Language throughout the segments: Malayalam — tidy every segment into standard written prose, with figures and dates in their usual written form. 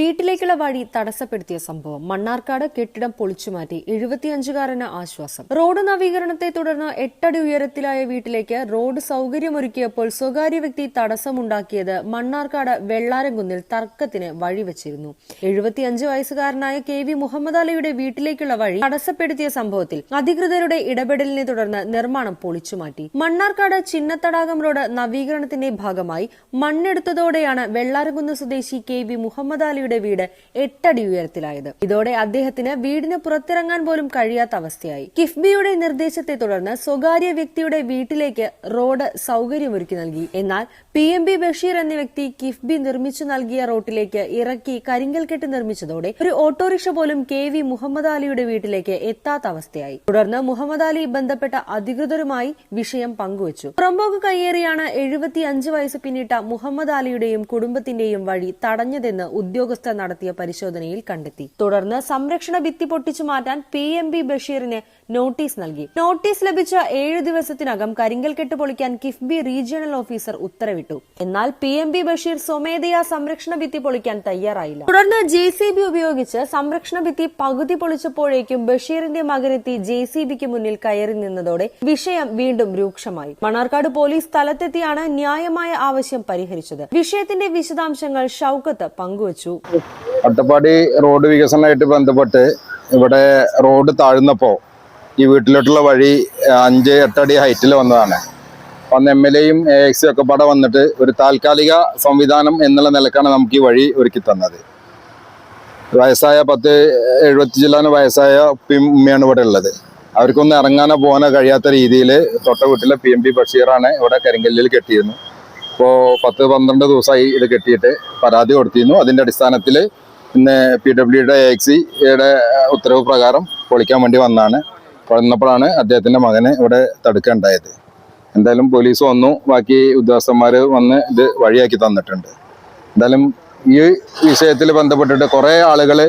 വീട്ടിലേക്കുള്ള വഴി തടസ്സപ്പെടുത്തിയ സംഭവം. മണ്ണാർക്കാട് കെട്ടിടം പൊളിച്ചുമാറ്റി 75-കാരന് ആശ്വാസം. റോഡ് നവീകരണത്തെ തുടർന്ന് 8 അടി ഉയരത്തിലായ വീട്ടിലേക്ക് റോഡ് സൗകര്യമൊരുക്കിയപ്പോൾ സ്വകാര്യ വ്യക്തി തടസ്സമുണ്ടാക്കിയത് മണ്ണാർക്കാട് വെള്ളാരംകുന്നിൽ തർക്കത്തിന് വഴിവെച്ചിരുന്നു. 75 വയസ്സുകാരനായ KV മുഹമ്മദ് അലിയുടെ വീട്ടിലേക്കുള്ള വഴി തടസ്സപ്പെടുത്തിയ സംഭവത്തിൽ അധികൃതരുടെ ഇടപെടലിനെ തുടർന്ന് നിർമ്മാണം പൊളിച്ചുമാറ്റി. മണ്ണാർക്കാട് ചിന്നത്തടാകം റോഡ് നവീകരണത്തിന്റെ ഭാഗമായി മണ്ണെടുത്തതോടെയാണ് വെള്ളാരംകുന്ന് സ്വദേശി KV മുഹമ്മദ് അലിയുടെ വീട് 8 അടി ഉയരത്തിലായത്. ഇതോടെ അദ്ദേഹത്തിന് വീടിന് പുറത്തിറങ്ങാൻ പോലും കഴിയാത്ത അവസ്ഥയായി. കിഫ്ബിയുടെ നിർദ്ദേശത്തെ തുടർന്ന് സ്വകാര്യ വ്യക്തിയുടെ വീട്ടിലേക്ക് റോഡ് സൗകര്യമൊരുക്കി നൽകി. എന്നാൽ PMB ബഷീർ എന്ന വ്യക്തി കിഫ്ബി നിർമ്മിച്ചു നൽകിയ റോഡിലേക്ക് ഇറക്കി കരിങ്കൽ കെട്ട് നിർമ്മിച്ചതോടെ ഒരു ഓട്ടോറിക്ഷ പോലും KV മുഹമ്മദ് അലിയുടെ വീട്ടിലേക്ക് എത്താത്ത അവസ്ഥയായി. തുടർന്ന് മുഹമ്മദ് അലി ബന്ധപ്പെട്ട അധികൃതരുമായി വിഷയം പങ്കുവച്ചു. പുറമ്പോക്ക് കയ്യേറിയാണ് 75 വയസ്സ് പിന്നിട്ട മുഹമ്മദ് അലിയുടെയും കുടുംബത്തിന്റെയും വഴി തടഞ്ഞതെന്ന് ഉദ്യോഗസ്ഥർ നടത്തിയ പരിശോധനയിൽ കണ്ടെത്തി. തുടർന്ന് സംരക്ഷണ ഭിത്തി പൊട്ടിച്ചു മാറ്റാൻ PMB ബഷീറിന് നോട്ടീസ് നൽകി. നോട്ടീസ് ലഭിച്ച 7 ദിവസത്തിനകം കരിങ്കൽ കെട്ട് പൊളിക്കാൻ കിഫ്ബി റീജിയണൽ ഓഫീസർ ഉത്തരവിട്ടു. എന്നാൽ PMB ബഷീർ സ്വമേധയാ സംരക്ഷണ ഭിത്തി പൊളിക്കാൻ തയ്യാറായില്ല. തുടർന്ന് JCB ഉപയോഗിച്ച് സംരക്ഷണ ഭിത്തി പകുതി പൊളിച്ചപ്പോഴേക്കും ബഷീറിന്റെ മകനെത്തി JCBക്ക് മുന്നിൽ കയറി നിന്നതോടെ വിഷയം വീണ്ടും രൂക്ഷമായി. മണ്ണാർക്കാട് പോലീസ് സ്ഥലത്തെത്തിയാണ് ന്യായമായ ആവശ്യം പരിഹരിച്ചത്. വിഷയത്തിന്റെ വിശദാംശങ്ങൾ ഷൌക്കത്ത് പങ്കുവച്ചു. അട്ടപ്പാടി റോഡ് വികസനമായിട്ട് ബന്ധപ്പെട്ട് ഇവിടെ റോഡ് താഴ്ന്നപ്പോ ഈ വീട്ടിലോട്ടുള്ള വഴി 5-8 അടി ഹൈറ്റിൽ വന്നതാണ്. അന്ന് MLAയും AXC ഒക്കെ പാടെ വന്നിട്ട് ഒരു താൽക്കാലിക സംവിധാനം എന്നുള്ള നിലക്കാണ് നമുക്ക് ഈ വഴി ഒരുക്കി തന്നത്. വയസ്സായ 70 വയസ്സായ ഉമ്മയാണ് ഇവിടെ ഉള്ളത്. അവർക്കൊന്നും ഇറങ്ങാനോ പോകാനോ കഴിയാത്ത രീതിയിൽ തൊട്ട വീട്ടിലെ PMB ബഷീറാണ് ഇവിടെ കരിങ്കല്ലിൽ കെട്ടിയിരുന്നു. ഇപ്പോൾ 10-12 ദിവസമായി ഇത് കെട്ടിയിട്ട് പരാതി കൊടുത്തിരുന്നു. അതിന്റെ അടിസ്ഥാനത്തിൽ ഇന്ന് PWD AXCയുടെ ഉത്തരവ് പ്രകാരം പൊളിക്കാൻ വേണ്ടി വന്നപ്പോഴാണ് അദ്ദേഹത്തിന്റെ മകന് ഇവിടെ തടുക്കുകയുണ്ടായത്. എന്തായാലും പോലീസ് വന്നു, ബാക്കി ഉദ്യോഗസ്ഥന്മാർ വന്ന് ഇത് വഴിയാക്കി തന്നിട്ടുണ്ട്. എന്തായാലും ഈ വിഷയത്തിൽ ബന്ധപ്പെട്ടിട്ട് കുറെ ആളുകൾ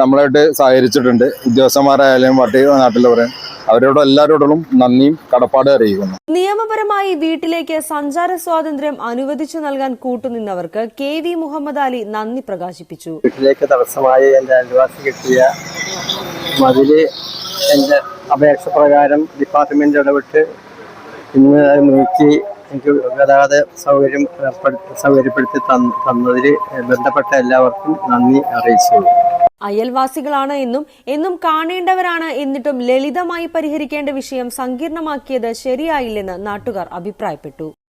നമ്മളായിട്ട് സഹകരിച്ചിട്ടുണ്ട്. ഉദ്യോഗസ്ഥന്മാരായാലും നാട്ടിലുള്ളവരെ അവരോട് എല്ലാവരോടും നന്ദിയും കടപ്പാടും അറിയിക്കുന്നു. നിയമപരമായി വീട്ടിലേക്ക് സഞ്ചാര സ്വാതന്ത്ര്യം അനുവദിച്ചു നൽകാൻ കൂട്ടുനിന്നവർക്ക് KV മുഹമ്മദ് അലി നന്ദി പ്രകാശിപ്പിച്ചു. വീട്ടിലേക്ക് തടസ്സമായി എന്റെ അയൽവാസി കിട്ടിയ മതില് എന്റെ അപേക്ഷ പ്രകാരം ഡിപ്പാർട്ട്മെന്റ് ഇടപെട്ട് ഇന്ന് നീക്കി എനിക്ക് ഗതാഗത സൗകര്യപ്പെടുത്തി തന്നതിൽ ബന്ധപ്പെട്ട എല്ലാവർക്കും നന്ദി അറിയിച്ചു. അയൽവാസികളാണ് എന്നും കാണേണ്ടവരാണ്. എന്നിട്ടും ലളിതമായി പരിഹരിക്കേണ്ട വിഷയം സങ്കീർണമാക്കിയത് ശരിയായില്ലെന്ന് നാട്ടുകാർ അഭിപ്രായപ്പെട്ടു.